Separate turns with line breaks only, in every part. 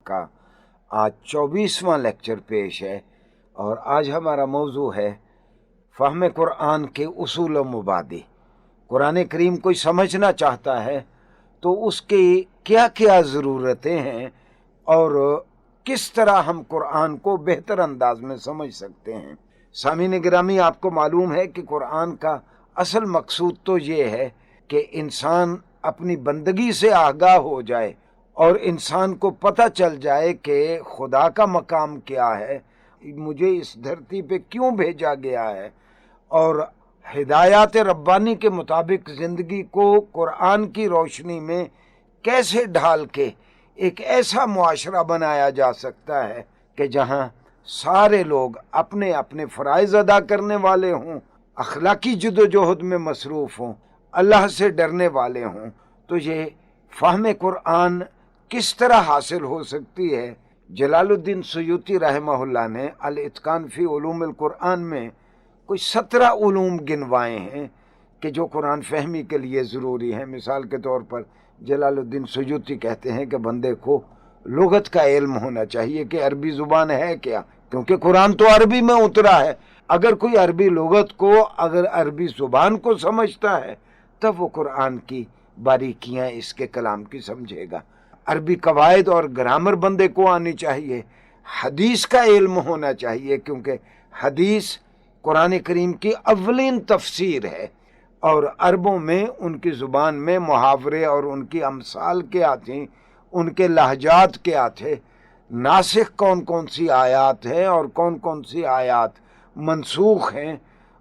کا آج 24واں لیکچر پیش ہے، اور آج ہمارا موضوع ہے فہم قرآن کے اصول و مبادی۔ قرآن کریم کوئی سمجھنا چاہتا ہے تو اس کی کیا کیا ضرورتیں ہیں اور کس طرح ہم قرآن کو بہتر انداز میں سمجھ سکتے ہیں۔ سامعین گرامی، آپ کو معلوم ہے کہ قرآن کا اصل مقصود تو یہ ہے کہ انسان اپنی بندگی سے آگاہ ہو جائے اور انسان کو پتہ چل جائے کہ خدا کا مقام کیا ہے، مجھے اس دھرتی پہ کیوں بھیجا گیا ہے، اور ہدایات ربانی کے مطابق زندگی کو قرآن کی روشنی میں کیسے ڈھال کے ایک ایسا معاشرہ بنایا جا سکتا ہے کہ جہاں سارے لوگ اپنے اپنے فرائض ادا کرنے والے ہوں، اخلاقی جدوجہد میں مصروف ہوں، اللہ سے ڈرنے والے ہوں۔ تو یہ فہم قرآن کس طرح حاصل ہو سکتی ہے؟ جلال الدین سیوطی رحمہ اللہ نے الاتقان فی علوم القرآن میں کوئی 17 علوم گنوائے ہیں کہ جو قرآن فہمی کے لیے ضروری ہیں۔ مثال کے طور پر جلال الدین سیوطی کہتے ہیں کہ بندے کو لغت کا علم ہونا چاہیے کہ عربی زبان ہے کیا، کیونکہ قرآن تو عربی میں اترا ہے۔ اگر کوئی عربی لغت کو، اگر عربی زبان کو سمجھتا ہے تب وہ قرآن کی باریکیاں اس کے کلام کی سمجھے گا۔ عربی قواعد اور گرامر بندے کو آنی چاہیے۔ حدیث کا علم ہونا چاہیے، کیونکہ حدیث قرآن کریم کی اولین تفسیر ہے، اور عربوں میں ان کی زبان میں محاورے اور ان کی امثال کیا تھیں، ان کے لہجات کیا تھے، ناسخ کون کون سی آیات ہیں اور کون کون سی آیات منسوخ ہیں،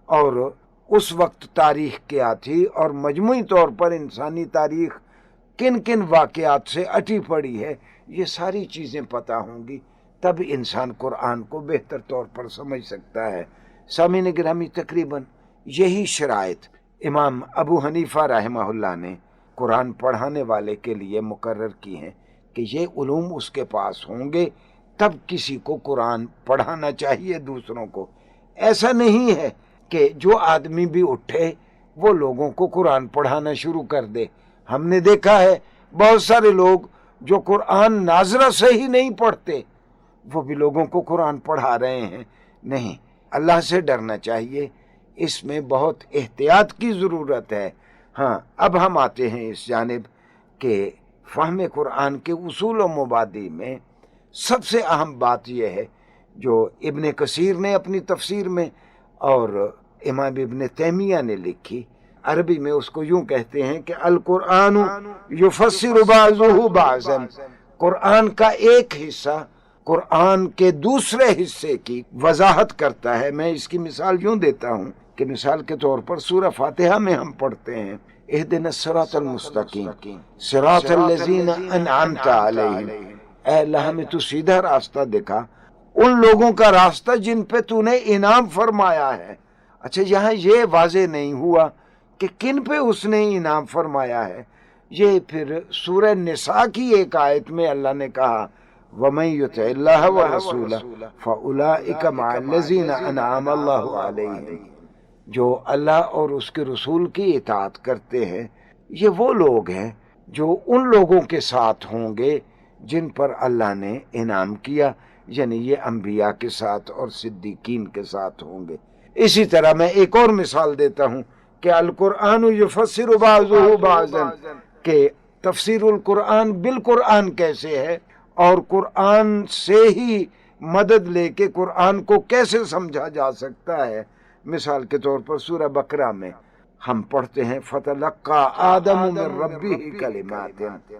اور اس وقت تاریخ کیا تھی، اور مجموعی طور پر انسانی تاریخ کن کن واقعات سے اٹی پڑی ہے، یہ ساری چیزیں پتہ ہوں گی، تب انسان قرآن کو بہتر طور پر سمجھ سکتا ہے۔ سامعین گرامی، تقریباً یہی شرائط امام ابو حنیفہ رحمہ اللہ نے قرآن پڑھانے والے کے لیے مقرر کی ہیں کہ یہ علوم اس کے پاس ہوں گے تب کسی کو قرآن پڑھانا چاہیے دوسروں کو۔ ایسا نہیں ہے کہ جو آدمی بھی اٹھے وہ لوگوں کو قرآن پڑھانا شروع کر دے۔ ہم نے دیکھا ہے بہت سارے لوگ جو قرآن ناظرہ سے ہی نہیں پڑھتے وہ بھی لوگوں کو قرآن پڑھا رہے ہیں۔ نہیں، اللہ سے ڈرنا چاہیے، اس میں بہت احتیاط کی ضرورت ہے۔ ہاں، اب ہم آتے ہیں اس جانب کہ فہم قرآن کے اصول و مبادی میں سب سے اہم بات یہ ہے جو ابن کثیر نے اپنی تفسیر میں اور امام ابن تیمیہ نے لکھی۔ عربی میں اس کو یوں کہتے ہیں کہ القرآن یفسر بعضہ بعضا، قرآن کا ایک حصہ قرآن کے دوسرے حصے کی وضاحت کرتا ہے۔ میں اس کی مثال یوں دیتا ہوں کہ مثال کے طور پر سورہ فاتحہ میں ہم پڑھتے ہیں اہدنا الصراط المستقیم صراط الذین انعمت علیہم، اے اللہ ہمیں تو سیدھا راستہ دکھا، ان لوگوں کا راستہ جن پہ تو نے انعام فرمایا ہے۔ اچھا، یہاں یہ واضح نہیں ہوا کہ کن پہ اس نے انعام فرمایا ہے۔ یہ پھر سورہ نساء کی ایک آیت میں اللہ نے کہا وَمَن يُطِعِ اللَّهَ وَرَسُولَهُ فَأُولَٰئِكَ مَعَ الَّذِينَ أَنْعَمَ اللَّهُ عَلَيْهِمْ، جو اللہ اور اس کے رسول کی اطاعت کرتے ہیں یہ وہ لوگ ہیں جو ان لوگوں کے ساتھ ہوں گے جن پر اللہ نے انعام کیا، یعنی یہ انبیاء کے ساتھ اور صدیقین کے ساتھ ہوں گے۔ اسی طرح میں ایک اور مثال دیتا ہوں کہ القرآن یفسر بعضہ بعضا، کہ تفسیر القرآن بالقرآن کیسے ہے اور قرآن سے ہی مدد لے کے قرآن کو کیسے سمجھا جا سکتا ہے۔ مثال کے طور پر سورہ بقرہ میں ہم پڑھتے ہیں فَتَلَقَّى آدَمُ مِن رَبِّهِ کَلِمَاتٍ،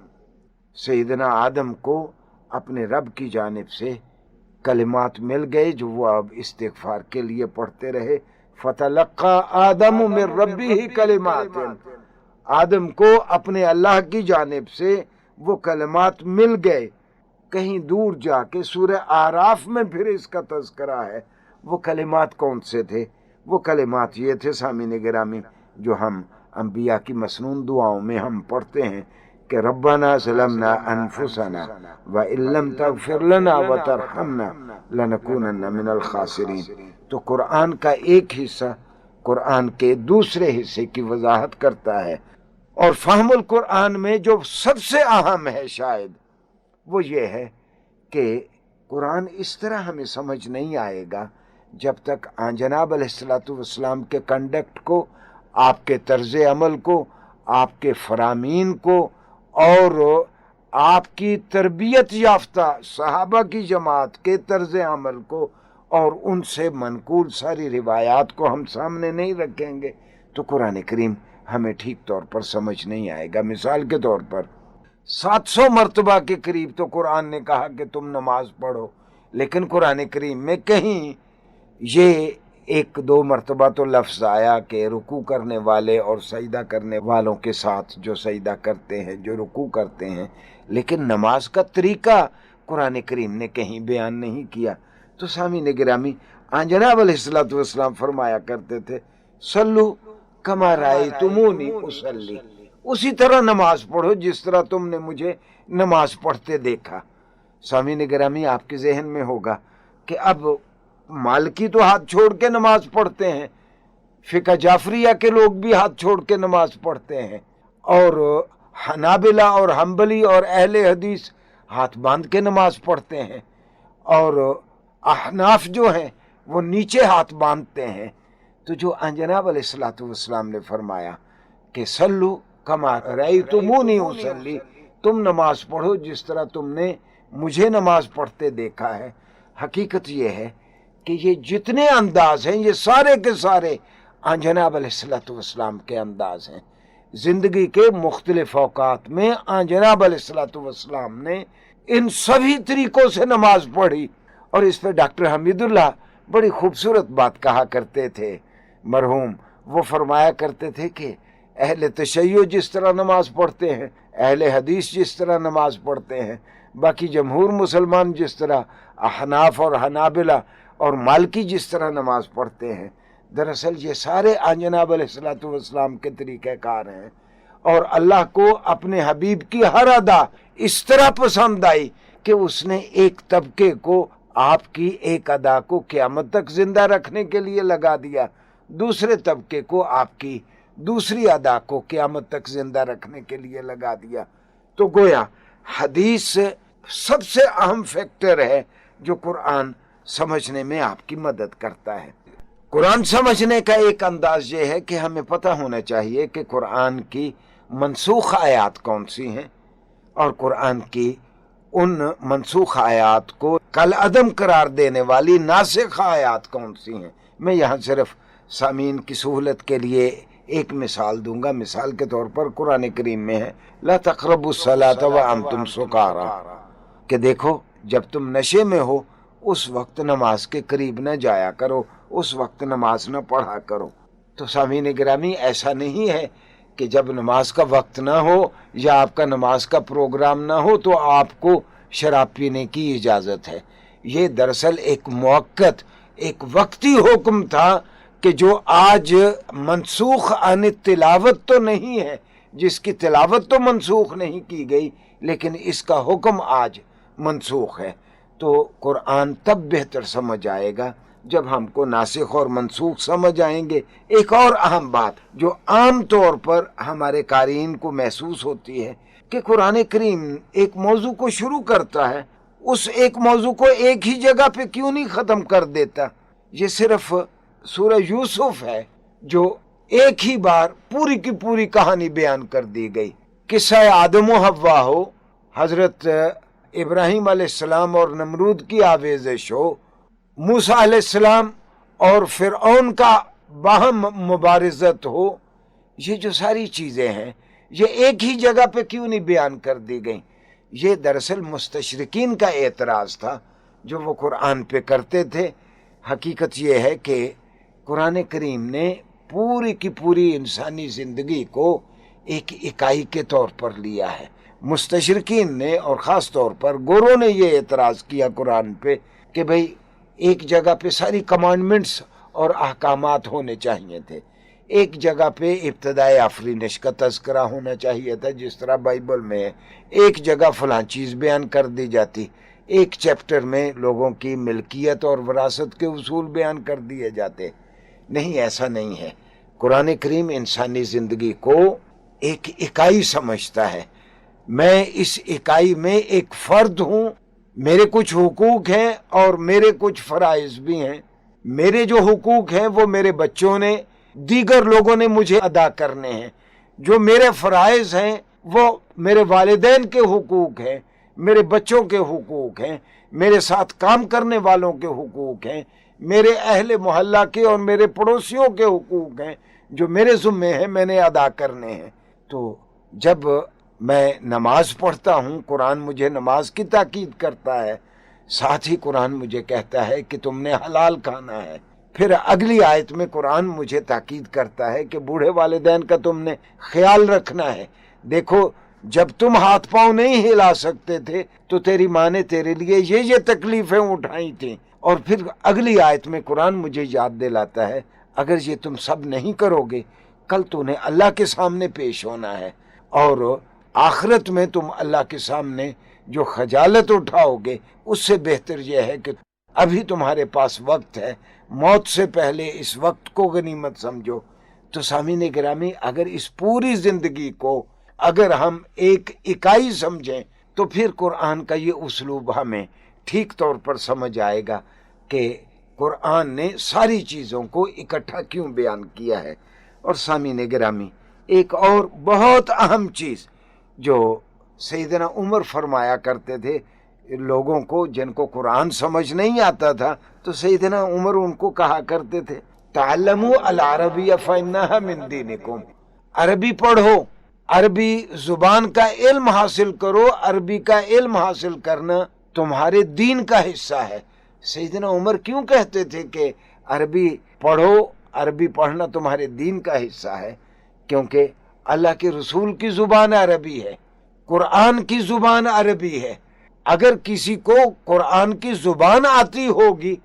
سیدنا آدم کو اپنے رب کی جانب سے کلمات مل گئے جو وہ اب استغفار کے لیے پڑھتے رہے۔ فَتَلَقَّى آدَمُ مِن رَبِّهِ کَلِمَاتٍ، آدم کو اپنے اللہ کی جانب سے وہ کلمات مل گئے۔ کہیں دور جا کے سورہ اعراف میں پھر اس کا تذکرہ ہے۔ وہ کلمات کون سے تھے؟ وہ کلمات یہ تھے سامعین گرامی جو ہم انبیاء کی مسنون دعاؤں میں ہم پڑھتے ہیں کہ ربنا ظلمنا انفسنا وان لم تغفر لنا وترحمنا لنکونن من الخاسرین۔ تو قرآن کا ایک حصہ قرآن کے دوسرے حصے کی وضاحت کرتا ہے، اور فہم القرآن میں جو سب سے اہم ہے شاید وہ یہ ہے کہ قرآن اس طرح ہمیں سمجھ نہیں آئے گا جب تک جناب علیہ السلام کے کنڈکٹ کو، آپ کے طرز عمل کو، آپ کے فرامین کو اور آپ کی تربیت یافتہ صحابہ کی جماعت کے طرز عمل کو اور ان سے منقول ساری روایات کو ہم سامنے نہیں رکھیں گے تو قرآن کریم ہمیں ٹھیک طور پر سمجھ نہیں آئے گا۔ مثال کے طور پر 700 مرتبہ کے قریب تو قرآن نے کہا کہ تم نماز پڑھو، لیکن قرآن کریم میں کہیں یہ 1-2 مرتبہ تو لفظ آیا کہ رکوع کرنے والے اور سجدہ کرنے والوں کے ساتھ جو سجدہ کرتے ہیں، جو رکوع کرتے ہیں، لیکن نماز کا طریقہ قرآن کریم نے کہیں بیان نہیں کیا۔ تو سامعین گرامی، جناب علیہ السلام فرمایا کرتے تھے صلو کما رأیتمونی اصلی، اسی طرح نماز پڑھو جس طرح تم نے مجھے نماز پڑھتے دیکھا۔ سامعین گرامی، آپ کے ذہن میں ہوگا کہ اب مالکی تو ہاتھ چھوڑ کے نماز پڑھتے ہیں، فقہ جعفریہ کے لوگ بھی ہاتھ چھوڑ کے نماز پڑھتے ہیں، اور حنابلہ اور حنبلی اور اہل حدیث ہاتھ باندھ کے نماز پڑھتے ہیں، اور احناف جو ہیں وہ نیچے ہاتھ باندھتے ہیں۔ تو جو جناب علیہ السلام نے فرمایا کہ صلو کما رأیتمونی اصلی، تم نماز پڑھو جس طرح تم نے مجھے نماز پڑھتے دیکھا ہے، حقیقت یہ ہے کہ یہ جتنے انداز ہیں یہ سارے کے سارے جناب علیہ السلام کے انداز ہیں۔ زندگی کے مختلف اوقات میں جناب علیہ السلام نے ان سبھی طریقوں سے نماز پڑھی، اور اس پہ ڈاکٹر حمید اللہ بڑی خوبصورت بات کہا کرتے تھے مرحوم۔ وہ فرمایا کرتے تھے کہ اہل تشیع جس طرح نماز پڑھتے ہیں، اہل حدیث جس طرح نماز پڑھتے ہیں، باقی جمہور مسلمان جس طرح، احناف اور حنابلہ اور مالکی جس طرح نماز پڑھتے ہیں، دراصل یہ سارے جناب علیہ السلام کے طریقہ کار ہیں، اور اللہ کو اپنے حبیب کی ہر ادا اس طرح پسند آئی کہ اس نے ایک طبقے کو آپ کی ایک ادا کو قیامت تک زندہ رکھنے کے لیے لگا دیا، دوسرے طبقے کو آپ کی دوسری ادا کو قیامت تک زندہ رکھنے کے لیے لگا دیا۔ تو گویا حدیث سب سے اہم فیکٹر ہے جو قرآن سمجھنے میں آپ کی مدد کرتا ہے۔ قرآن سمجھنے کا ایک انداز یہ ہے کہ ہمیں پتہ ہونا چاہیے کہ قرآن کی منسوخ آیات کون سی ہیں، اور قرآن کی ان منسوخ آیات کو کالعدم قرار دینے والی ناسخ آیات کون سی ہیں۔ میں یہاں صرف سامعین کی سہولت کے لیے ایک مثال دوں گا۔ مثال کے طور پر قرآن کریم میں ہے لا تقربوا الصلاۃ وانتم سکارى، کہ دیکھو جب تم نشے میں ہو اس وقت نماز کے قریب نہ جایا کرو، اس وقت نماز نہ پڑھا کرو۔ تو سامعین گرامی، ایسا نہیں ہے کہ جب نماز کا وقت نہ ہو یا آپ کا نماز کا پروگرام نہ ہو تو آپ کو شراب پینے کی اجازت ہے۔ یہ دراصل ایک موقت، ایک وقتی حکم تھا کہ جو آج منسوخ عن تلاوت تو نہیں ہے، جس کی تلاوت تو منسوخ نہیں کی گئی، لیکن اس کا حکم آج منسوخ ہے۔ تو قرآن تب بہتر سمجھ آئے گا جب ہم کو ناسخ اور منسوخ سمجھ آئیں گے۔ ایک اور اہم بات جو عام طور پر ہمارے قارئین کو محسوس ہوتی ہے کہ قرآن کریم ایک موضوع کو شروع کرتا ہے، اس ایک موضوع کو ایک ہی جگہ پہ کیوں نہیں ختم کر دیتا؟ یہ صرف سورہ یوسف ہے جو ایک ہی بار پوری کی پوری کہانی بیان کر دی گئی۔ قصہ آدم و حوا ہو، حضرت ابراہیم علیہ السلام اور نمرود کی آویزش ہو، موسیٰ علیہ السلام اور فرعون کا باہم مبارزت ہو، یہ جو ساری چیزیں ہیں یہ ایک ہی جگہ پہ کیوں نہیں بیان کر دی گئیں؟ یہ دراصل مستشرقین کا اعتراض تھا جو وہ قرآن پہ کرتے تھے۔ حقیقت یہ ہے کہ قرآن کریم نے پوری کی پوری انسانی زندگی کو ایک اکائی کے طور پر لیا ہے۔ مستشرقین نے اور خاص طور پر گوروں نے یہ اعتراض کیا قرآن پہ کہ بھئی ایک جگہ پہ ساری کمانڈمنٹس اور احکامات ہونے چاہیے تھے، ایک جگہ پہ ابتدائے آفرینش کا تذکرہ ہونا چاہیے تھا جس طرح بائبل میں ہے، ایک جگہ فلاں چیز بیان کر دی جاتی، ایک چیپٹر میں لوگوں کی ملکیت اور وراثت کے اصول بیان کر دیے جاتے۔ نہیں، ایسا نہیں ہے۔ قرآن کریم انسانی زندگی کو ایک اکائی سمجھتا ہے۔ میں اس اکائی میں ایک فرد ہوں، میرے کچھ حقوق ہیں اور میرے کچھ فرائض بھی ہیں. میرے جو حقوق ہیں وہ میرے بچوں نے، دیگر لوگوں نے مجھے ادا کرنے ہیں. جو میرے فرائض ہیں وہ میرے والدین کے حقوق ہیں، میرے بچوں کے حقوق ہیں، میرے ساتھ کام کرنے والوں کے حقوق ہیں، میرے اہل محلہ کے اور میرے پڑوسیوں کے حقوق ہیں جو میرے ذمے ہیں، میں نے ادا کرنے ہیں. تو جب میں نماز پڑھتا ہوں، قرآن مجھے نماز کی تاکید کرتا ہے، ساتھ ہی قرآن مجھے کہتا ہے کہ تم نے حلال کھانا ہے. پھر اگلی آیت میں قرآن مجھے تاکید کرتا ہے کہ بوڑھے والدین کا تم نے خیال رکھنا ہے. دیکھو جب تم ہاتھ پاؤں نہیں ہلا سکتے تھے تو تیری ماں نے تیرے لیے یہ تکلیفیں اٹھائی تھیں. اور پھر اگلی آیت میں قرآن مجھے یاد دلاتا ہے اگر یہ تم سب نہیں کرو گے کل تو نے اللہ کے سامنے پیش ہونا ہے، اور آخرت میں تم اللہ کے سامنے جو خجالت اٹھاؤ گے اس سے بہتر یہ ہے کہ ابھی تمہارے پاس وقت ہے، موت سے پہلے اس وقت کو غنیمت سمجھو. تو سامعین گرامی، اگر اس پوری زندگی کو اگر ہم ایک اکائی سمجھیں تو پھر قرآن کا یہ اسلوب ہمیں ٹھیک طور پر سمجھ آئے گا کہ قرآن نے ساری چیزوں کو اکٹھا کیوں بیان کیا ہے. اور سامعین گرامی، ایک اور بہت اہم چیز جو سیدنا عمر فرمایا کرتے تھے لوگوں کو جن کو قرآن سمجھ نہیں آتا تھا، تو سیدنا عمر ان کو کہا کرتے تھے تعلموا العربی فإنها من دینکم، عربی پڑھو، عربی زبان کا علم حاصل کرو، عربی کا علم حاصل کرنا تمہارے دین کا حصہ ہے. سیدنا عمر کیوں کہتے تھے کہ عربی پڑھو، عربی پڑھنا تمہارے دین کا حصہ ہے؟ کیونکہ اللہ کے رسول کی زبان عربی ہے، قرآن کی زبان عربی ہے. اگر کسی کو قرآن کی زبان آتی ہوگی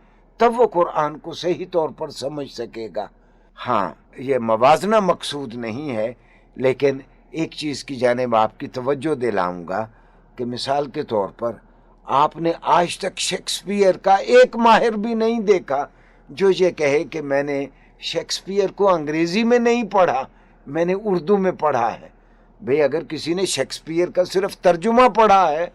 تب وہ قرآن کو صحیح طور پر سمجھ سکے گا. ہاں، یہ موازنہ مقصود نہیں ہے، لیکن ایک چیز کی جانب آپ کی توجہ دلاؤں گا کہ مثال کے طور پر آپ نے آج تک شیکسپیئر کا ایک ماہر بھی نہیں دیکھا جو یہ کہے کہ میں نے شیکسپیئر کو انگریزی میں نہیں پڑھا، میں نے اردو میں پڑھا ہے. بھئی اگر کسی نے شیکسپیئر کا صرف ترجمہ پڑھا ہے،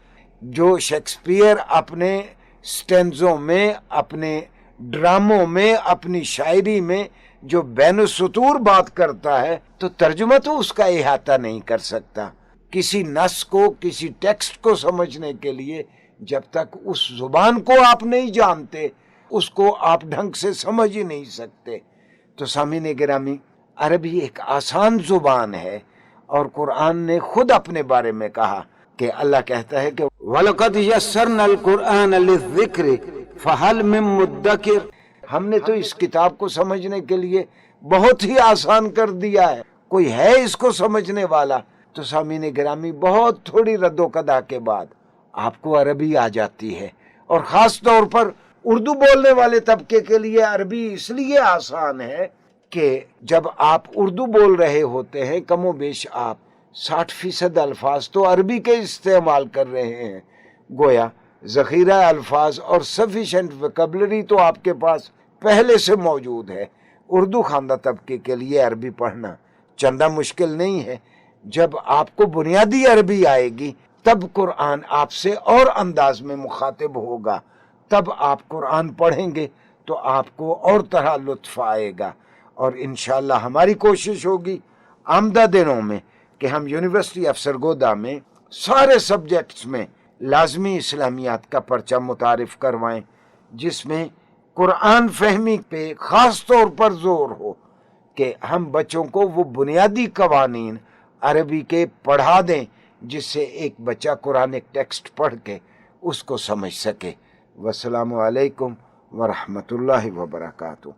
جو شیکسپیئر اپنے سٹینزوں میں، اپنے ڈراموں میں، اپنی شاعری میں جو بین السطور بات کرتا ہے تو ترجمہ تو اس کا احاطہ نہیں کر سکتا. کسی نص کو، کسی ٹیکسٹ کو سمجھنے کے لیے جب تک اس زبان کو آپ نہیں جانتے اس کو آپ ڈھنگ سے سمجھ ہی نہیں سکتے. تو سامعین گرامی، عربی ایک آسان زبان ہے، اور قرآن نے خود اپنے بارے میں کہا کہ اللہ کہتا ہے کہ وَلَقَدْ يَسَّرْنَا الْقُرْآنَ لِلذِّكْرِ فَهَلْ مِن مُدَّكِرٍ، ہم نے تو اس کتاب کو سمجھنے کے لیے بہت ہی آسان کر دیا ہے، کوئی ہے اس کو سمجھنے والا؟ تو سامعین گرامی، بہت تھوڑی رد و قدا کے بعد آپ کو عربی آ جاتی ہے، اور خاص طور پر اردو بولنے والے طبقے کے لیے عربی اس لیے آسان ہے کہ جب آپ اردو بول رہے ہوتے ہیں کم و بیش آپ 60% الفاظ تو عربی کے استعمال کر رہے ہیں. گویا ذخیرہ الفاظ اور سفیشینٹ ویکیبلری تو آپ کے پاس پہلے سے موجود ہے. اردو خواندہ طبقے کے لیے عربی پڑھنا چندہ مشکل نہیں ہے. جب آپ کو بنیادی عربی آئے گی تب قرآن آپ سے اور انداز میں مخاطب ہوگا، تب آپ قرآن پڑھیں گے تو آپ کو اور طرح لطف آئے گا. اور انشاءاللہ ہماری کوشش ہوگی آمدہ دنوں میں کہ ہم یونیورسٹی افسرگودہ میں سارے سبجیکٹس میں لازمی اسلامیات کا پرچہ متعارف کروائیں، جس میں قرآن فہمی پہ خاص طور پر زور ہو کہ ہم بچوں کو وہ بنیادی قوانین عربی کے پڑھا دیں جس سے ایک بچہ قرآن ٹیکسٹ پڑھ کے اس کو سمجھ سکے. والسلام علیکم ورحمۃ اللہ وبرکاتہ.